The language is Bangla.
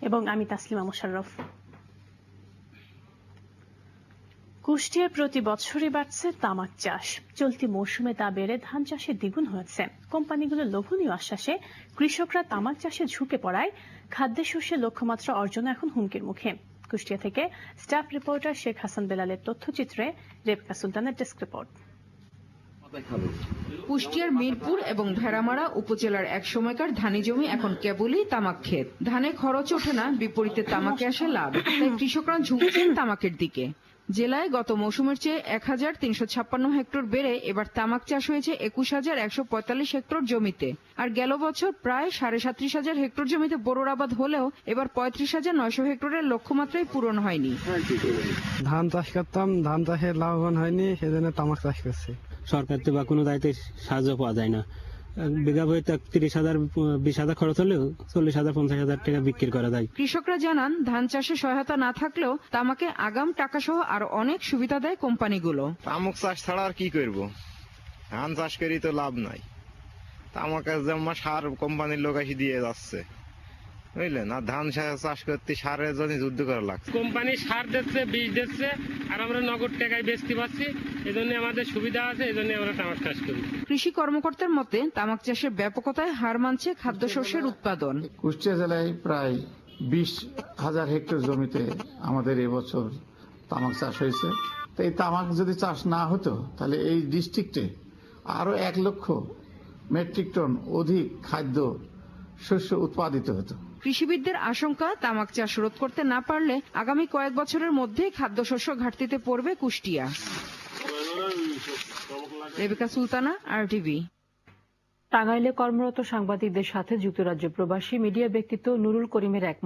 এবং আমি তাসলিমা মোশাররফ। কুষ্টিয়ায় প্রতি বছরই বাড়ছে তামাক চাষ। চলতি মৌসুমে তা বেড়ে ধান চাষে দ্বিগুণ হয়েছে। কোম্পানিগুলোর লোভনীয় আশ্বাসে কৃষকরা তামাক চাষে ঝুঁকে পড়ায় খাদ্যশস্যের লক্ষ্যমাত্রা অর্জন এখন হুমকির মুখে। কুষ্টিয়া থেকে স্টাফ রিপোর্টার শেখ হাসান বেলালের তথ্যচিত্রে রেবেকা সুলতানের ডেস্ক রিপোর্ট। কুষ্টিয়ার মিরপুর এবং ভেড়ামারা উপজেলার এক সময়কার ধানি জমি এখন কেবলই তামাক ক্ষেত। ধানে খরচ ওঠে না, বিপরীতে তামাকে আসে লাভ। তাই কৃষকরা ঝুঁকছেন তামাকের দিকে। জেলায় গত মৌসুমের চেয়ে ১,৩৫৬ হেক্টর বেড়ে এবার তামাক চাষ হয়েছে ২১,১৪৫ হেক্টর জমিতে। আর গেল বছর প্রায় ৩৭,৫০০ হেক্টর জমিতে বোরোর আবাদ হলেও এবার ৩৫,৯০০ হেক্টরের লক্ষ্যমাত্রাই পূরণ হয়নি। ধান চাষ করতাম, ধান চাষে লাভবান হয়নি, সেজন্য তামাক চাষ করছি। সরকার থেকে বা কোনো দায়িত্বে সাহায্য পাওয়া যায় না। বিঘা বইতে ৩০,০০০ ২০,০০০ খরচ হলেও ৪০,০০০ ৫০,০০০ টাকা বিক্রি করা যায়। কৃষকরা জানান, ধান চাষে সহায়তা না থাকলেও তামাকে আগাম টাকা সহ আরো অনেক সুবিধা দেয় কোম্পানিগুলো। তামাক চাষ ছাড়া আর কি করব, ধান চাষ করি তো লাভ নাই। তামাকের জমা সার কোম্পানির লোক এসে দিয়ে যাচ্ছে, বুঝলেন। আর ধান চাষ করতে সারের জন্য যুদ্ধ করা লাগছে। কোম্পানি সার দিচ্ছে, বীজ দিচ্ছে, আর আমরা নগদ টাকায় বেচতে পারছি। এজন্য আমাদের সুবিধা আছে, এজন্য আমরা তামাক চাষ করি। কৃষি কর্মকর্তার মতে, তামাক চাষের ব্যাপকতায় হার মানছে খাদ্যশস্যের উৎপাদন। কুষ্টিয়া জেলায় প্রায় ২০,০০০ হেক্টর জমিতে আমাদের এবছর তামাক চাষ হয়েছে। তো এই তামাক যদি চাষ না হতো তাহলে এই ডিস্ট্রিক্টে আরো ১ লক্ষ মেট্রিক টন অধিক খাদ্য শস্য উৎপাদিত হতো। কৃষিবিদদের আশঙ্কা, তামাক চাষ রোধ করতে না পারলে আগামী কয়েক বছরের মধ্যেই খাদ্যশস্য ঘাটতিতে পড়বে কুষ্টিয়া। Rebecca Sultana, RTV। টাঙ্গাইলে কর্মরত সাংবাদিকদের সাথে যুক্তরাজ্য প্রবাসী মিডিয়া ব্যক্তিত্ব নুরুল করিমের এক